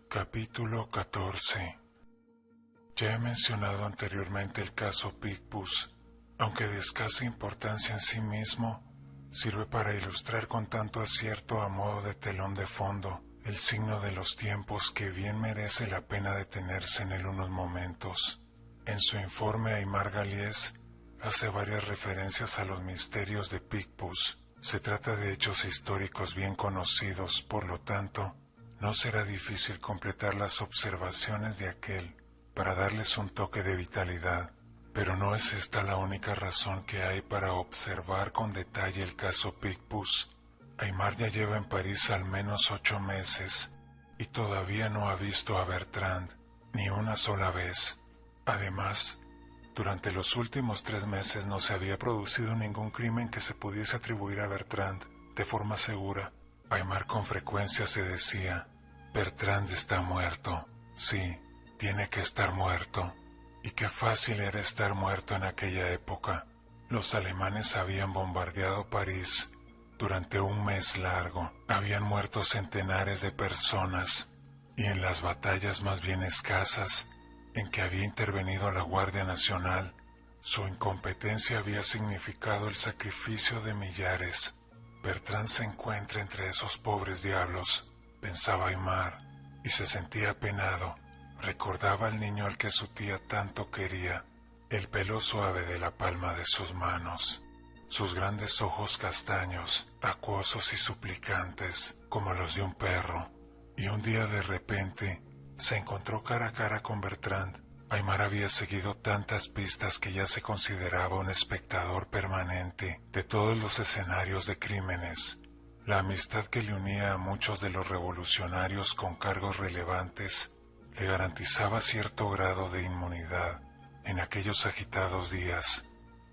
Capítulo 14. Ya he mencionado anteriormente el caso Picpus, aunque de escasa importancia en sí mismo, sirve para ilustrar con tanto acierto a modo de telón de fondo el signo de los tiempos que bien merece la pena detenerse en él unos momentos. En su informe Aimar Galliés hace varias referencias a los misterios de Picpus. Se trata de hechos históricos bien conocidos, por lo tanto, no será difícil completar las observaciones de aquel para darles un toque de vitalidad, pero no es esta la única razón que hay para observar con detalle el caso Picpus. Aimar ya lleva en París al menos 8 meses y todavía no ha visto a Bertrand ni una sola vez. Además, durante los últimos 3 meses no se había producido ningún crimen que se pudiese atribuir a Bertrand de forma segura. Aimar con frecuencia se decía: Bertrand está muerto, sí, tiene que estar muerto. Y qué fácil era estar muerto en aquella época. Los alemanes habían bombardeado París durante un mes largo. Habían muerto centenares de personas, y en las batallas más bien escasas en que había intervenido la Guardia Nacional, su incompetencia había significado el sacrificio de millares. Bertrand se encuentra entre esos pobres diablos, pensaba Aimar, y se sentía apenado. Recordaba al niño al que su tía tanto quería, el pelo suave de la palma de sus manos, sus grandes ojos castaños, acuosos y suplicantes, como los de un perro. Y un día de repente se encontró cara a cara con Bertrand. Aimar había seguido tantas pistas que ya se consideraba un espectador permanente de todos los escenarios de crímenes. La amistad que le unía a muchos de los revolucionarios con cargos relevantes le garantizaba cierto grado de inmunidad en aquellos agitados días,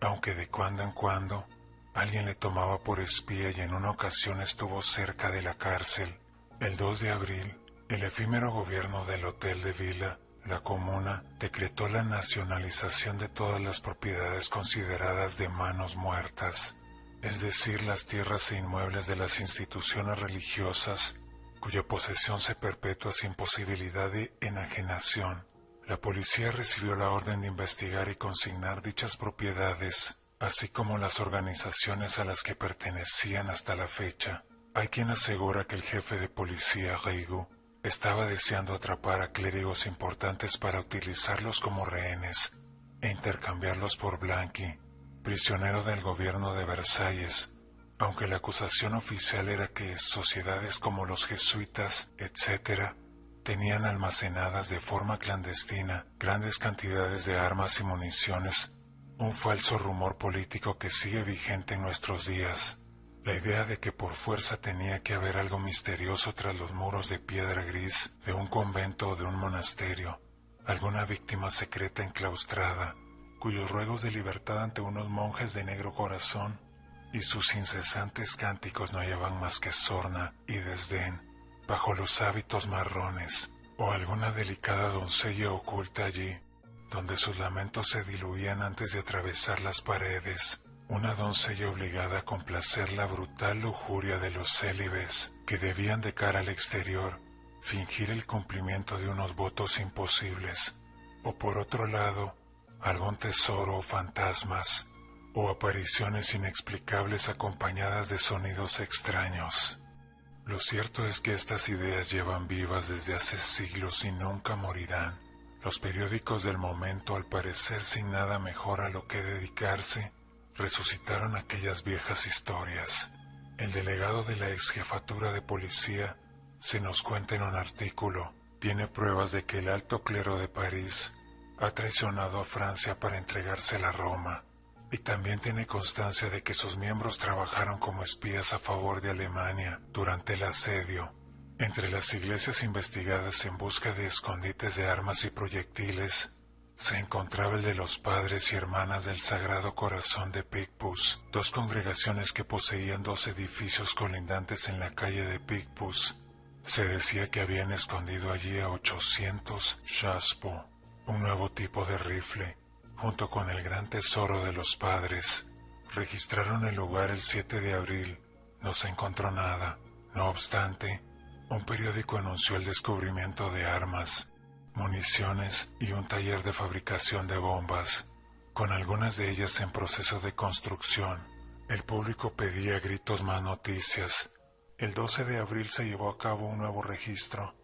aunque de cuando en cuando alguien le tomaba por espía y en una ocasión estuvo cerca de la cárcel. El 2 de abril, el efímero gobierno del Hotel de Villa, la Comuna, decretó la nacionalización de todas las propiedades consideradas de manos muertas, es decir, las tierras e inmuebles de las instituciones religiosas, cuya posesión se perpetúa sin posibilidad de enajenación. La policía recibió la orden de investigar y consignar dichas propiedades, así como las organizaciones a las que pertenecían hasta la fecha. Hay quien asegura que el jefe de policía, Rigaud, estaba deseando atrapar a clérigos importantes para utilizarlos como rehenes e intercambiarlos por Blanqui, prisionero del gobierno de Versalles, aunque la acusación oficial era que sociedades como los jesuitas, etc., tenían almacenadas de forma clandestina grandes cantidades de armas y municiones, un falso rumor político que sigue vigente en nuestros días. La idea de que por fuerza tenía que haber algo misterioso tras los muros de piedra gris de un convento o de un monasterio, alguna víctima secreta enclaustrada, cuyos ruegos de libertad ante unos monjes de negro corazón y sus incesantes cánticos no llevan más que sorna y desdén bajo los hábitos marrones, o alguna delicada doncella oculta allí, donde sus lamentos se diluían antes de atravesar las paredes. Una doncella obligada a complacer la brutal lujuria de los célibes, que debían de cara al exterior fingir el cumplimiento de unos votos imposibles, o por otro lado, algún tesoro o fantasmas, o apariciones inexplicables acompañadas de sonidos extraños. Lo cierto es que estas ideas llevan vivas desde hace siglos y nunca morirán. Los periódicos del momento, al parecer sin nada mejor a lo que dedicarse, resucitaron aquellas viejas historias. El delegado de la exjefatura de policía se nos cuenta en un artículo, tiene pruebas de que el alto clero de París ha traicionado a Francia para entregársela a Roma, y también tiene constancia de que sus miembros trabajaron como espías a favor de Alemania durante el asedio. Entre las iglesias investigadas en busca de escondites de armas y proyectiles, se encontraba el de los padres y hermanas del Sagrado Corazón de Picpus, dos congregaciones que poseían 2 edificios colindantes en la calle de Picpus. Se decía que habían escondido allí a 800 Chassepot, un nuevo tipo de rifle, junto con el gran tesoro de los padres. Registraron el lugar el 7 de abril. No se encontró nada. No obstante, un periódico anunció el descubrimiento de armas, municiones y un taller de fabricación de bombas, con algunas de ellas en proceso de construcción. El público pedía a gritos más noticias. El 12 de abril se llevó a cabo un nuevo registro,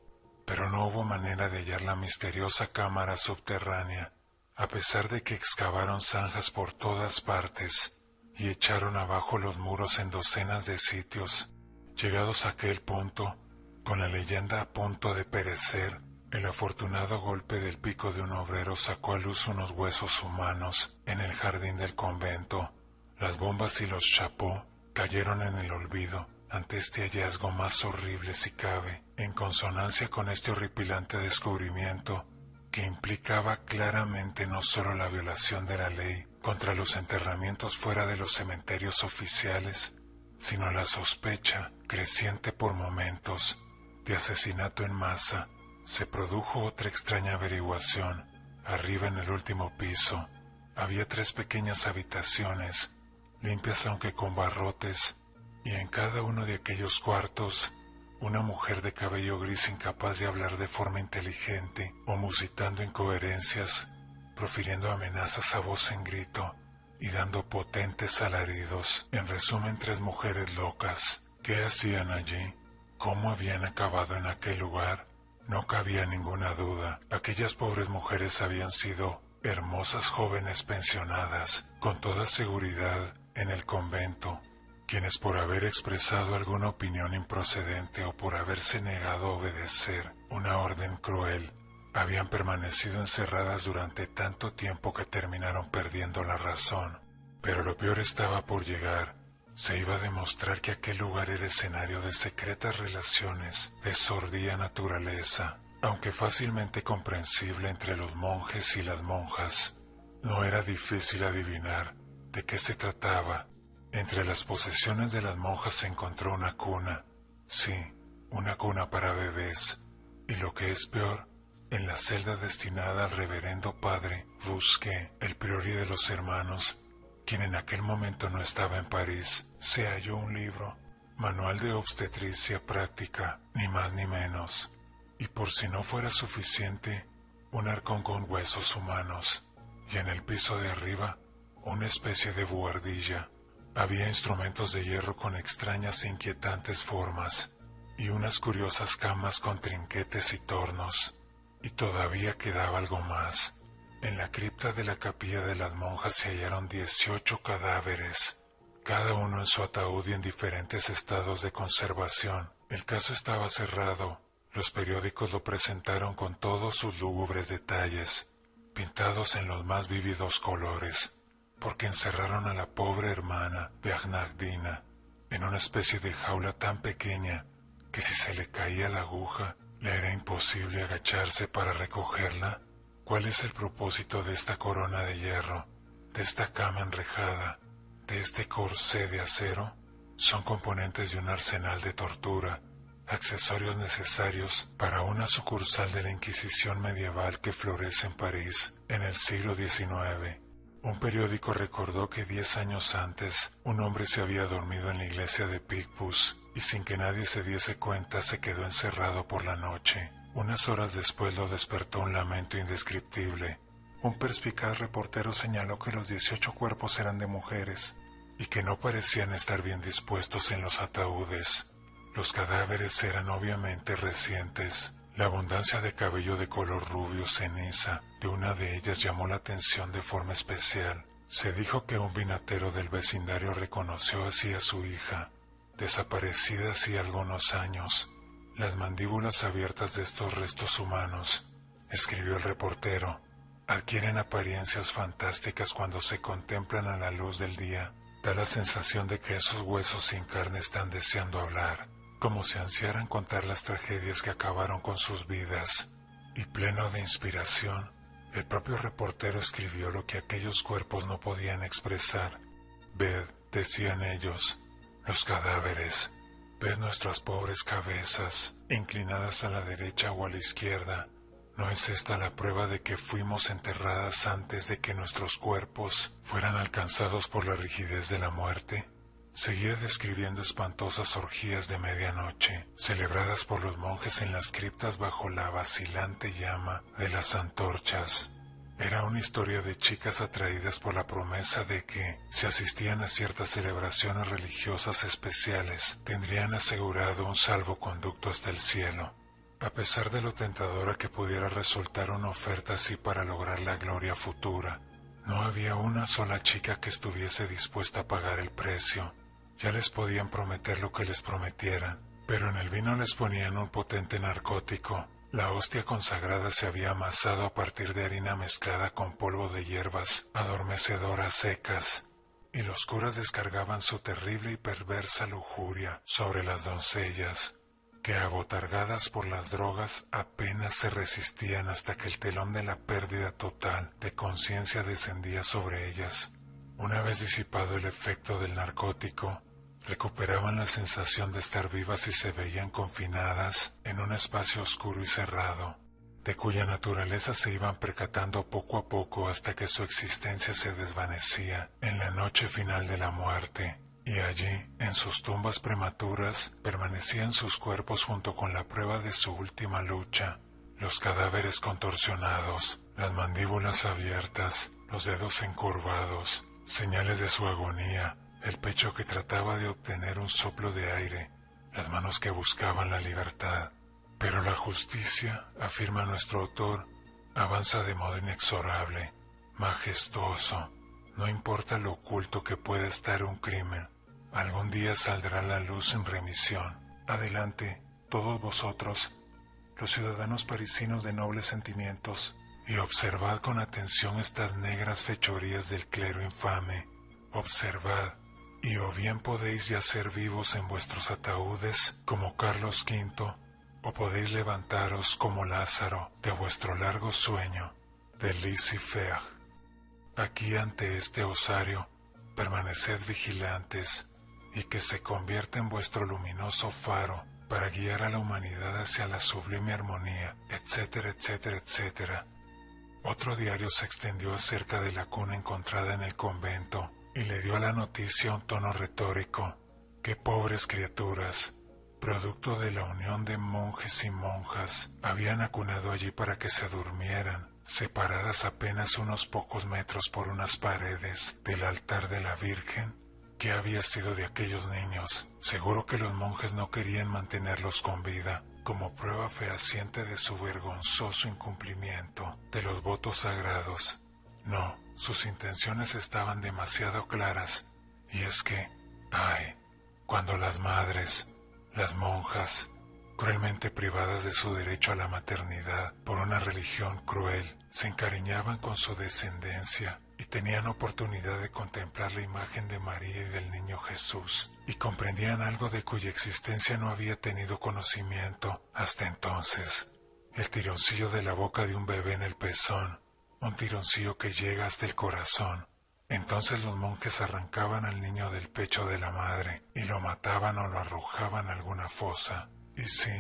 pero no hubo manera de hallar la misteriosa cámara subterránea, a pesar de que excavaron zanjas por todas partes y echaron abajo los muros en docenas de sitios. Llegados a aquel punto, con la leyenda a punto de perecer, el afortunado golpe del pico de un obrero sacó a luz unos huesos humanos en el jardín del convento. Las bombas y los chapó cayeron en el olvido ante este hallazgo más horrible si cabe, en consonancia con este horripilante descubrimiento que implicaba claramente no solo la violación de la ley contra los enterramientos fuera de los cementerios oficiales, sino la sospecha, creciente por momentos, de asesinato en masa. Se produjo otra extraña averiguación. Arriba en el último piso había 3 pequeñas habitaciones, limpias aunque con barrotes, y en cada uno de aquellos cuartos una mujer de cabello gris incapaz de hablar de forma inteligente o musitando incoherencias, profiriendo amenazas a voz en grito y dando potentes alaridos. En resumen, 3 mujeres locas. ¿Qué hacían allí? ¿Cómo habían acabado en aquel lugar? No cabía ninguna duda. Aquellas pobres mujeres habían sido hermosas jóvenes pensionadas, con toda seguridad, en el convento, quienes por haber expresado alguna opinión improcedente o por haberse negado a obedecer una orden cruel, habían permanecido encerradas durante tanto tiempo que terminaron perdiendo la razón. Pero lo peor estaba por llegar. Se iba a demostrar que aquel lugar era escenario de secretas relaciones de sordida naturaleza, aunque fácilmente comprensible entre los monjes y las monjas. No era difícil adivinar de qué se trataba. Entre las posesiones de las monjas se encontró una cuna. Sí, una cuna para bebés. Y lo que es peor, en la celda destinada al reverendo padre Busqué, el priori de los hermanos, quien en aquel momento no estaba en París, se halló un libro, Manual de Obstetricia Práctica, ni más ni menos. Y por si no fuera suficiente, un arcón con huesos humanos, y en el piso de arriba, una especie de buhardilla. Había instrumentos de hierro con extrañas e inquietantes formas, y unas curiosas camas con trinquetes y tornos. Y todavía quedaba algo más. En la cripta de la capilla de las monjas se hallaron 18 cadáveres, cada uno en su ataúd y en diferentes estados de conservación. El caso estaba cerrado. Los periódicos lo presentaron con todos sus lúgubres detalles, pintados en los más vívidos colores, porque encerraron a la pobre hermana Bernardina en una especie de jaula tan pequeña que si se le caía la aguja, le era imposible agacharse para recogerla. ¿Cuál es el propósito de esta corona de hierro, de esta cama enrejada, de este corsé de acero? Son componentes de un arsenal de tortura, accesorios necesarios para una sucursal de la Inquisición medieval que florece en París en el siglo XIX. Un periódico recordó que 10 años antes un hombre se había dormido en la iglesia de Picpus y sin que nadie se diese cuenta se quedó encerrado por la noche. Unas horas después lo despertó un lamento indescriptible. Un perspicaz reportero señaló que los 18 cuerpos eran de mujeres y que no parecían estar bien dispuestos en los ataúdes. Los cadáveres eran obviamente recientes. La abundancia de cabello de color rubio ceniza de una de ellas llamó la atención de forma especial. Se dijo que un vinatero del vecindario reconoció así a su hija, desaparecida hacía algunos años. Las mandíbulas abiertas de estos restos humanos, escribió el reportero, adquieren apariencias fantásticas cuando se contemplan a la luz del día. Da la sensación de que esos huesos sin carne están deseando hablar, como si ansiaran contar las tragedias que acabaron con sus vidas. Y pleno de inspiración, el propio reportero escribió lo que aquellos cuerpos no podían expresar. Ved, decían ellos, los cadáveres. Ved nuestras pobres cabezas, inclinadas a la derecha o a la izquierda. ¿No es esta la prueba de que fuimos enterradas antes de que nuestros cuerpos fueran alcanzados por la rigidez de la muerte? Seguía describiendo espantosas orgías de medianoche, celebradas por los monjes en las criptas bajo la vacilante llama de las antorchas. Era una historia de chicas atraídas por la promesa de que, si asistían a ciertas celebraciones religiosas especiales, tendrían asegurado un salvoconducto hasta el cielo. A pesar de lo tentadora que pudiera resultar una oferta así para lograr la gloria futura, no había una sola chica que estuviese dispuesta a pagar el precio. Ya les podían prometer lo que les prometieran, pero en el vino les ponían un potente narcótico. La hostia consagrada se había amasado a partir de harina mezclada con polvo de hierbas adormecedoras secas, y los curas descargaban su terrible y perversa lujuria sobre las doncellas, que abotargadas por las drogas apenas se resistían hasta que el telón de la pérdida total de conciencia descendía sobre ellas. Una vez disipado el efecto del narcótico, recuperaban la sensación de estar vivas y se veían confinadas en un espacio oscuro y cerrado, de cuya naturaleza se iban percatando poco a poco hasta que su existencia se desvanecía en la noche final de la muerte. Y allí, en sus tumbas prematuras, permanecían sus cuerpos junto con la prueba de su última lucha, los cadáveres contorsionados, las mandíbulas abiertas, los dedos encorvados, señales de su agonía, el pecho que trataba de obtener un soplo de aire, las manos que buscaban la libertad. Pero la justicia, afirma nuestro autor, avanza de modo inexorable, majestuoso. No importa lo oculto que pueda estar un crimen, algún día saldrá la luz sin remisión. Adelante, todos vosotros, los ciudadanos parisinos de nobles sentimientos, y observad con atención estas negras fechorías del clero infame. Observad, y o bien podéis yacer vivos en vuestros ataúdes como Carlos V, o podéis levantaros como Lázaro de vuestro largo sueño de Lucifer. Aquí ante este osario, permaneced vigilantes, y que se convierta en vuestro luminoso faro para guiar a la humanidad hacia la sublime armonía, etcétera, etcétera, etcétera. Otro diario se extendió acerca de la cuna encontrada en el convento y le dio a la noticia un tono retórico. ¡Qué pobres criaturas! Producto de la unión de monjes y monjas, habían acunado allí para que se durmieran, separadas apenas unos pocos metros por unas paredes del altar de la Virgen. ¿Qué había sido de aquellos niños? Seguro que los monjes no querían mantenerlos con vida, como prueba fehaciente de su vergonzoso incumplimiento de los votos sagrados. No, sus intenciones estaban demasiado claras, y es que, ay, cuando las madres, las monjas, cruelmente privadas de su derecho a la maternidad por una religión cruel, se encariñaban con su descendencia y tenían oportunidad de contemplar la imagen de María y del niño Jesús, y comprendían algo de cuya existencia no había tenido conocimiento hasta entonces. El tironcillo de la boca de un bebé en el pezón, un tironcillo que llega hasta el corazón. Entonces los monjes arrancaban al niño del pecho de la madre y lo mataban o lo arrojaban a alguna fosa. Y sí,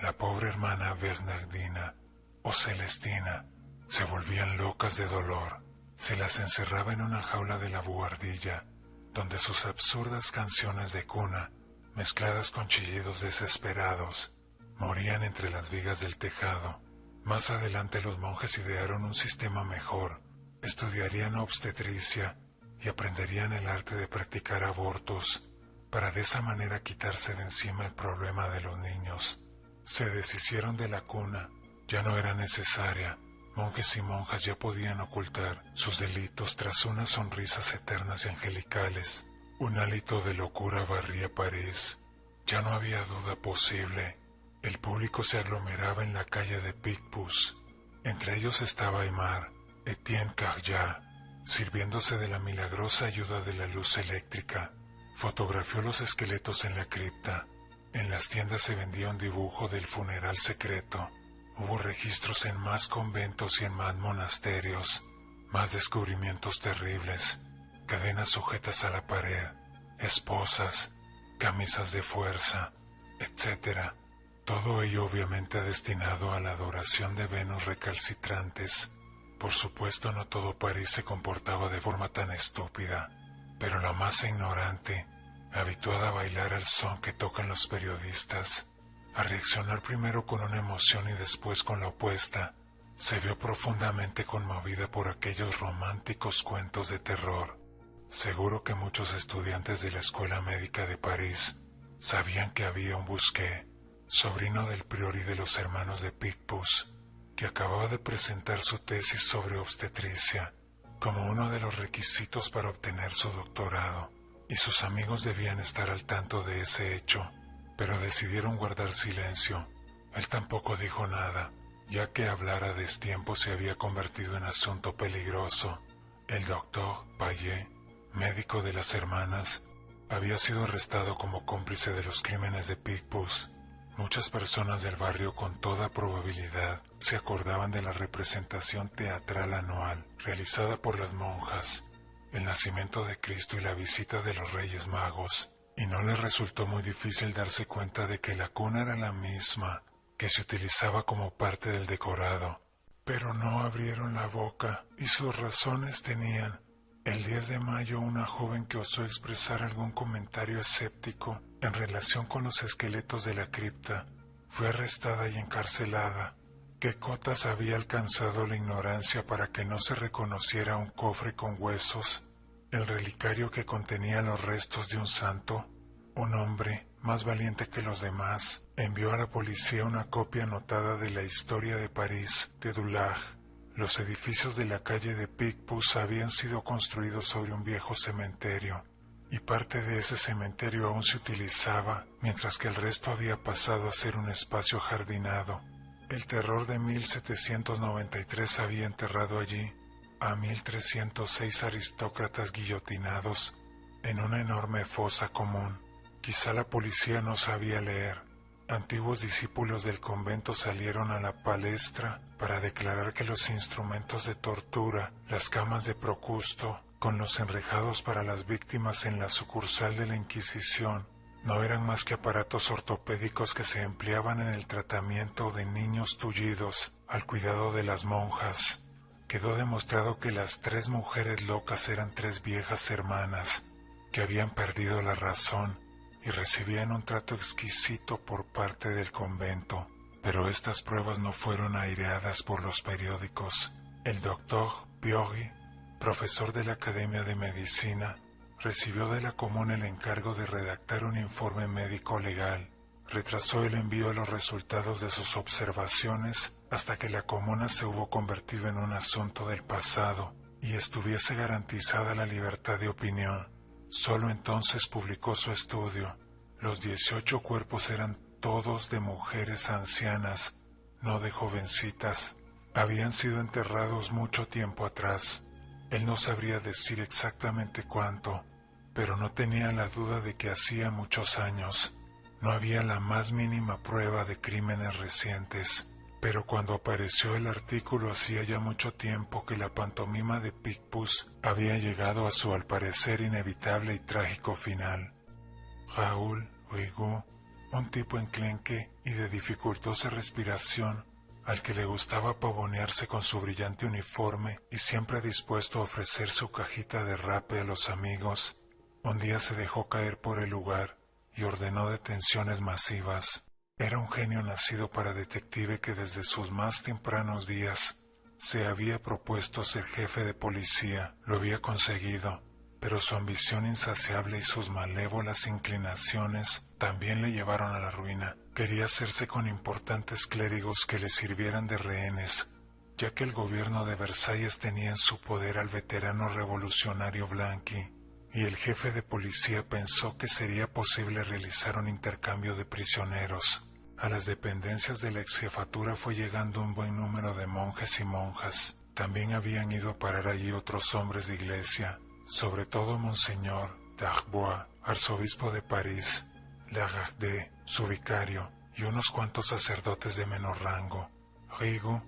la pobre hermana Bernardina o Celestina se volvían locas de dolor. Se las encerraba en una jaula de la buhardilla, donde sus absurdas canciones de cuna, mezcladas con chillidos desesperados, morían entre las vigas del tejado. Más adelante los monjes idearon un sistema mejor. Estudiarían obstetricia y aprenderían el arte de practicar abortos, para de esa manera quitarse de encima el problema de los niños. Se deshicieron de la cuna, ya no era necesaria. Monjes y monjas ya podían ocultar sus delitos tras unas sonrisas eternas y angelicales. Un hálito de locura barría París. Ya no había duda posible. El público se aglomeraba en la calle de Picpus. Entre ellos estaba Aymar, Etienne Carriat, sirviéndose de la milagrosa ayuda de la luz eléctrica. Fotografió los esqueletos en la cripta. En las tiendas se vendía un dibujo del funeral secreto. Hubo registros en más conventos y en más monasterios, más descubrimientos terribles, cadenas sujetas a la pared, esposas, camisas de fuerza, etc. Todo ello obviamente destinado a la adoración de Venus recalcitrantes. Por supuesto, no todo París se comportaba de forma tan estúpida, pero la masa ignorante, habituada a bailar al son que tocan los periodistas, a reaccionar primero con una emoción y después con la opuesta, se vio profundamente conmovida por aquellos románticos cuentos de terror. Seguro que muchos estudiantes de la Escuela Médica de París sabían que había un Busquet, sobrino del prior y de los hermanos de Picpus, que acababa de presentar su tesis sobre obstetricia como uno de los requisitos para obtener su doctorado, y sus amigos debían estar al tanto de ese hecho, pero decidieron guardar silencio. Él tampoco dijo nada, ya que hablar a destiempo se había convertido en asunto peligroso. El doctor Payet, médico de las hermanas, había sido arrestado como cómplice de los crímenes de Picpus. Muchas personas del barrio con toda probabilidad se acordaban de la representación teatral anual realizada por las monjas, el nacimiento de Cristo y la visita de los Reyes Magos, y no les resultó muy difícil darse cuenta de que la cuna era la misma que se utilizaba como parte del decorado. Pero no abrieron la boca, y sus razones tenían. El 10 de mayo una joven que osó expresar algún comentario escéptico en relación con los esqueletos de la cripta fue arrestada y encarcelada. ¿Qué cotas había alcanzado la ignorancia para que no se reconociera un cofre con huesos, el relicario que contenía los restos de un santo? Un hombre, más valiente que los demás, envió a la policía una copia anotada de la historia de París de Dulac. Los edificios de la calle de Picpus habían sido construidos sobre un viejo cementerio, y parte de ese cementerio aún se utilizaba, mientras que el resto había pasado a ser un espacio jardinado. El terror de 1793 había enterrado allí a 1306 aristócratas guillotinados en una enorme fosa común. Quizá la policía no sabía leer. Antiguos discípulos del convento salieron a la palestra para declarar que los instrumentos de tortura, las camas de Procusto, con los enrejados para las víctimas en la sucursal de la Inquisición, no eran más que aparatos ortopédicos que se empleaban en el tratamiento de niños tullidos al cuidado de las monjas. Quedó demostrado que las 3 mujeres locas eran 3 viejas hermanas que habían perdido la razón y recibían un trato exquisito por parte del convento. Pero estas pruebas no fueron aireadas por los periódicos. El doctor Biogui, profesor de la Academia de Medicina, recibió de la Comuna el encargo de redactar un informe médico legal. Retrasó el envío de los resultados de sus observaciones hasta que la Comuna se hubo convertido en un asunto del pasado y estuviese garantizada la libertad de opinión. Solo entonces publicó su estudio. Los 18 cuerpos eran todos de mujeres ancianas, no de jovencitas. Habían sido enterrados mucho tiempo atrás. Él no sabría decir exactamente cuánto, pero no tenía la duda de que hacía muchos años. No había la más mínima prueba de crímenes recientes, pero cuando apareció el artículo hacía ya mucho tiempo que la pantomima de Picpus había llegado a su al parecer inevitable y trágico final. Raúl Rigaud, un tipo enclenque y de dificultosa respiración, al que le gustaba pavonearse con su brillante uniforme y siempre dispuesto a ofrecer su cajita de rape a los amigos, un día se dejó caer por el lugar y ordenó detenciones masivas. Era un genio nacido para detective que desde sus más tempranos días se había propuesto ser jefe de policía. Lo había conseguido, pero su ambición insaciable y sus malévolas inclinaciones también le llevaron a la ruina. Quería hacerse con importantes clérigos que le sirvieran de rehenes, ya que el gobierno de Versalles tenía en su poder al veterano revolucionario Blanqui, y el jefe de policía pensó que sería posible realizar un intercambio de prisioneros. A las dependencias de la exjefatura fue llegando un buen número de monjes y monjas. También habían ido a parar allí otros hombres de iglesia, sobre todo Monseñor d'Arbois, arzobispo de París, Lagardé, su vicario, y unos cuantos sacerdotes de menor rango. Rigaud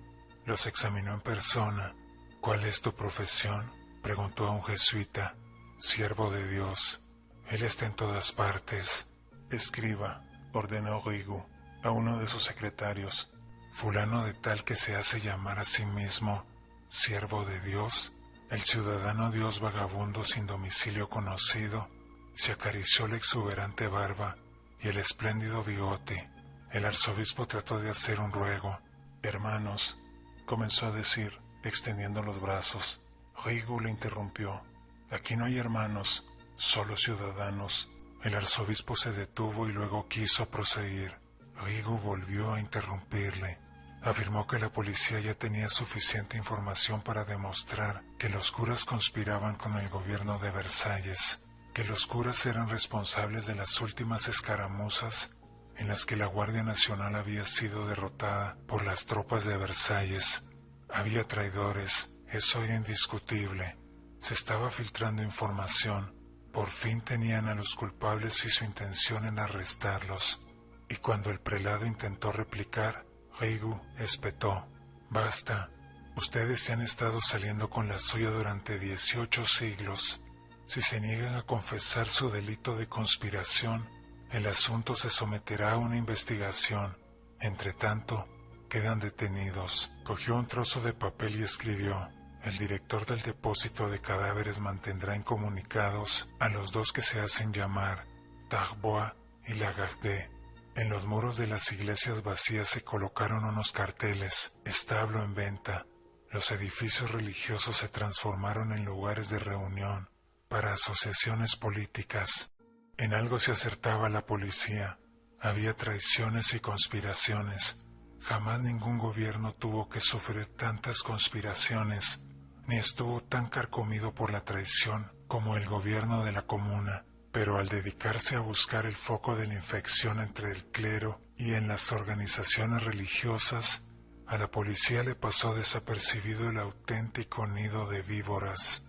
los examinó en persona. «¿Cuál es tu profesión?», preguntó a un jesuita. «Siervo de Dios. Él está en todas partes». «Escriba», ordenó Rigaud a uno de sus secretarios. «Fulano de tal que se hace llamar a sí mismo siervo de Dios, el ciudadano Dios vagabundo sin domicilio conocido, Se acarició la exuberante barba y el espléndido bigote. El arzobispo trató de hacer un ruego. «Hermanos», comenzó a decir, extendiendo los brazos. Rigoux le interrumpió. «Aquí no hay hermanos, solo ciudadanos». El arzobispo se detuvo y luego quiso proseguir. Rigoux volvió a interrumpirle. Afirmó que la policía ya tenía suficiente información para demostrar que los curas conspiraban con el gobierno de Versalles, que los curas eran responsables de las últimas escaramuzas en las que la Guardia Nacional había sido derrotada por las tropas de Versalles. Había traidores, eso era indiscutible. Se estaba filtrando información. Por fin tenían a los culpables y su intención en arrestarlos. Y cuando el prelado intentó replicar, Rigoux espetó. «Basta. Ustedes se han estado saliendo con la suya durante 18 siglos. Si se niegan a confesar su delito de conspiración, el asunto se someterá a una investigación. Entre tanto, quedan detenidos». Cogió un trozo de papel y escribió: «El director del depósito de cadáveres mantendrá incomunicados a los dos que se hacen llamar Darbois y Lagarde». En los muros de las iglesias vacías se colocaron unos carteles: «Establo en venta». Los edificios religiosos se transformaron en lugares de reunión para asociaciones políticas. En algo se acertaba la policía. Había traiciones y conspiraciones. Jamás ningún gobierno tuvo que sufrir tantas conspiraciones, ni estuvo tan carcomido por la traición como el gobierno de la Comuna. Pero al dedicarse a buscar el foco de la infección entre el clero y en las organizaciones religiosas, a la policía le pasó desapercibido el auténtico nido de víboras,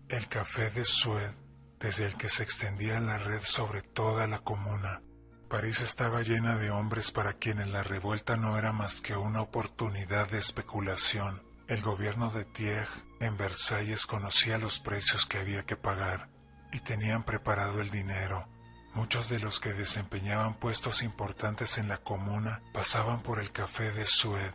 el Café de Sued, desde el que se extendía la red sobre toda la Comuna. París estaba llena de hombres para quienes la revuelta no era más que una oportunidad de especulación. El gobierno de Thiers en Versalles conocía los precios que había que pagar y tenían preparado el dinero. Muchos de los que desempeñaban puestos importantes en la Comuna pasaban por el Café de Sued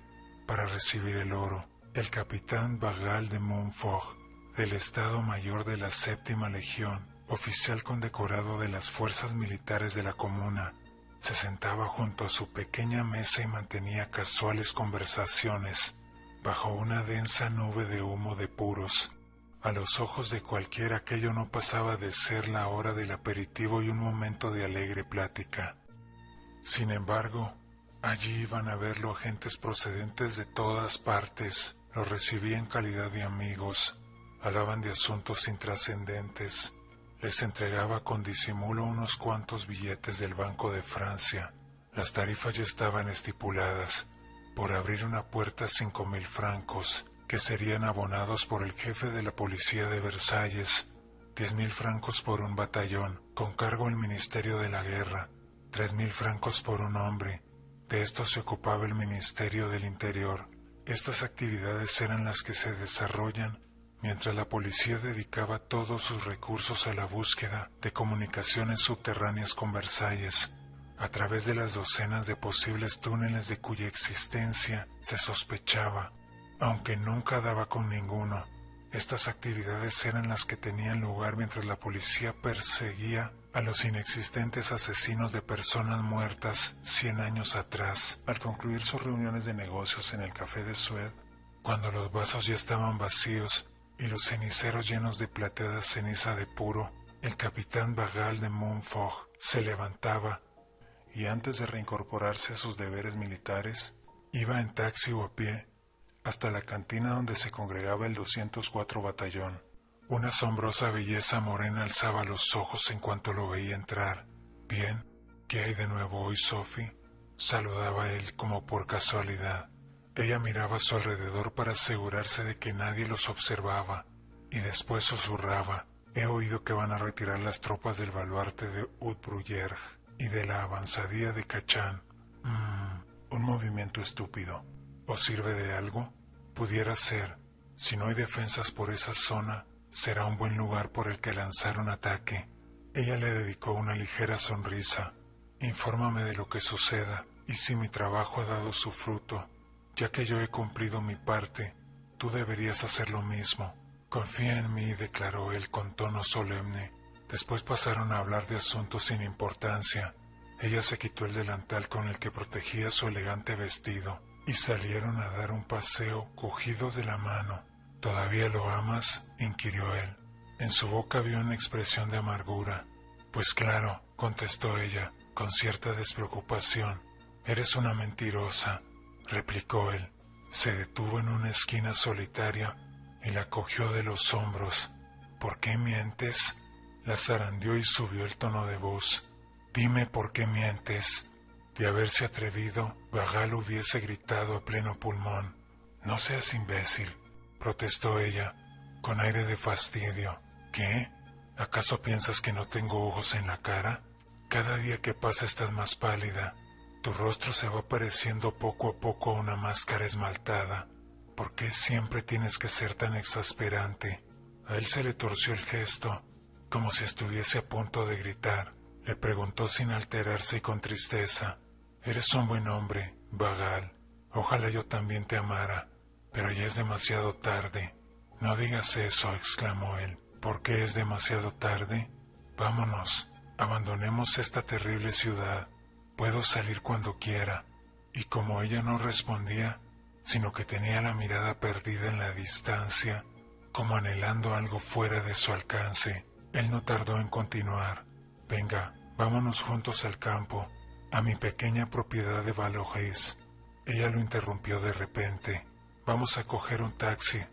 para recibir el oro. El capitán Bagal de Montfort, del Estado Mayor de la Séptima Legión, oficial condecorado de las fuerzas militares de la Comuna, se sentaba junto a su pequeña mesa y mantenía casuales conversaciones bajo una densa nube de humo de puros. A los ojos de cualquiera aquello no pasaba de ser la hora del aperitivo y un momento de alegre plática. Sin embargo, allí iban a verlo agentes procedentes de todas partes. Los recibía en calidad de amigos, hablaban de asuntos intrascendentes. Les entregaba con disimulo unos cuantos billetes del Banco de Francia. Las tarifas ya estaban estipuladas. Por abrir una puerta 5.000 francos, que serían abonados por el jefe de la policía de Versalles, 10.000 francos por un batallón, con cargo al Ministerio de la Guerra, 3.000 francos por un hombre. De esto se ocupaba el Ministerio del Interior. Estas actividades eran las que se desarrollan mientras la policía dedicaba todos sus recursos a la búsqueda de comunicaciones subterráneas con Versalles, a través de las docenas de posibles túneles de cuya existencia se sospechaba, aunque nunca daba con ninguno. Estas actividades eran las que tenían lugar mientras la policía perseguía a los inexistentes asesinos de personas muertas 100 años atrás. Al concluir sus reuniones de negocios en el Café de Sued, cuando los vasos ya estaban vacíos y los ceniceros llenos de plateada ceniza de puro, el capitán Bagal de Montfort se levantaba y antes de reincorporarse a sus deberes militares, iba en taxi o a pie hasta la cantina donde se congregaba el 204 batallón. Una asombrosa belleza morena alzaba los ojos en cuanto lo veía entrar. «Bien, ¿qué hay de nuevo hoy, Sophie?», saludaba él como por casualidad. Ella miraba a su alrededor para asegurarse de que nadie los observaba, y después susurraba: «He oído que van a retirar las tropas del baluarte de Haute-Bruyère y de la avanzadilla de Cachan. Un movimiento estúpido. ¿Os sirve de algo? Pudiera ser. Si no hay defensas por esa zona, será un buen lugar por el que lanzar un ataque». Ella le dedicó una ligera sonrisa. «Infórmame de lo que suceda, y si mi trabajo ha dado su fruto. Ya que yo he cumplido mi parte, tú deberías hacer lo mismo». «Confía en mí», declaró él con tono solemne. Después pasaron a hablar de asuntos sin importancia. Ella se quitó el delantal con el que protegía su elegante vestido y salieron a dar un paseo cogidos de la mano. ¿Todavía lo amas?, inquirió él. En su boca vio una expresión de amargura. Pues claro, contestó ella, con cierta despreocupación. Eres una mentirosa, replicó él. Se detuvo en una esquina solitaria y la cogió de los hombros. ¿Por qué mientes?, la zarandeó y subió el tono de voz. Dime por qué mientes. De haberse atrevido, Baggal hubiese gritado a pleno pulmón. No seas imbécil, protestó ella, con aire de fastidio. ¿Qué? ¿Acaso piensas que no tengo ojos en la cara? Cada día que pasa estás más pálida. Tu rostro se va pareciendo poco a poco a una máscara esmaltada. ¿Por qué siempre tienes que ser tan exasperante? A él se le torció el gesto, como si estuviese a punto de gritar. Le preguntó sin alterarse y con tristeza. Eres un buen hombre, Baggal. Ojalá yo también te amara, pero ya es demasiado tarde. No digas eso, exclamó él. ¿Por qué es demasiado tarde? Vámonos, abandonemos esta terrible ciudad. Puedo salir cuando quiera. Y como ella no respondía, sino que tenía la mirada perdida en la distancia, como anhelando algo fuera de su alcance, él no tardó en continuar. Venga, vámonos juntos al campo, a mi pequeña propiedad de Vallauris. Ella lo interrumpió de repente. Vamos a coger un taxi.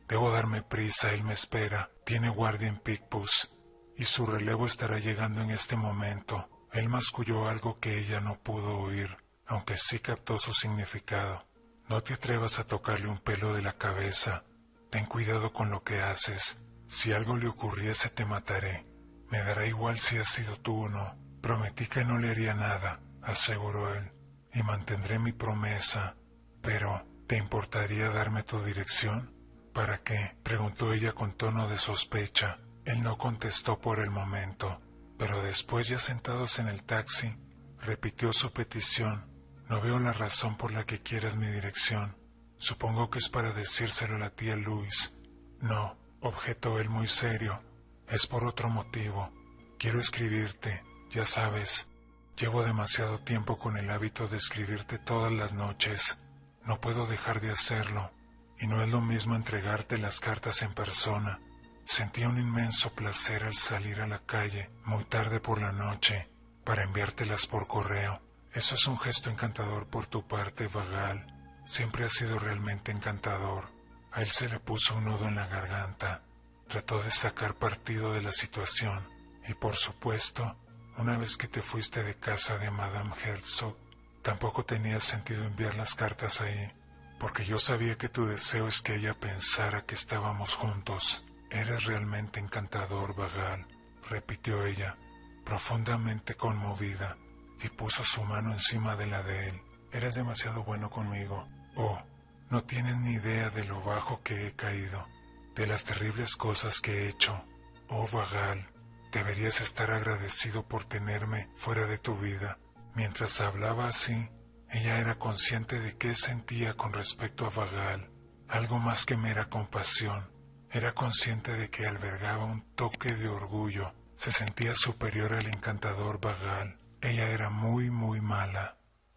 Debo darme prisa, él me espera. Tiene guardia en Picpus, y su relevo estará llegando en este momento. Él masculló algo que ella no pudo oír, aunque sí captó su significado. No te atrevas a tocarle un pelo de la cabeza. Ten cuidado con lo que haces. Si algo le ocurriese te mataré. Me dará igual si has sido tú o no. Prometí que no le haría nada, aseguró él, y mantendré mi promesa. Pero, ¿te importaría darme tu dirección? ¿Para qué?, preguntó ella con tono de sospecha. Él no contestó por el momento, pero después, ya sentados en el taxi, repitió su petición. No veo la razón por la que quieras mi dirección. Supongo que es para decírselo a la tía Louise. No, objetó él muy serio. Es por otro motivo. Quiero escribirte, ya sabes. Llevo demasiado tiempo con el hábito de escribirte todas las noches. No puedo dejar de hacerlo. Y no es lo mismo entregarte las cartas en persona. Sentí un inmenso placer al salir a la calle, muy tarde por la noche, para enviártelas por correo. Eso es un gesto encantador por tu parte, Baggal. Siempre ha sido realmente encantador. A él se le puso un nudo en la garganta. Trató de sacar partido de la situación. Y por supuesto, una vez que te fuiste de casa de Madame Herzog, tampoco tenía sentido enviar las cartas ahí, porque yo sabía que tu deseo es que ella pensara que estábamos juntos. Eres realmente encantador, Baggal, repitió ella, profundamente conmovida, y puso su mano encima de la de él. Eres demasiado bueno conmigo. Oh, no tienes ni idea de lo bajo que he caído, de las terribles cosas que he hecho. Oh, Baggal, deberías estar agradecido por tenerme fuera de tu vida. Mientras hablaba así, ella era consciente de qué sentía con respecto a Baggal, algo más que mera compasión. Era consciente de que albergaba un toque de orgullo. Se sentía superior al encantador Baggal. Ella era muy, muy mala.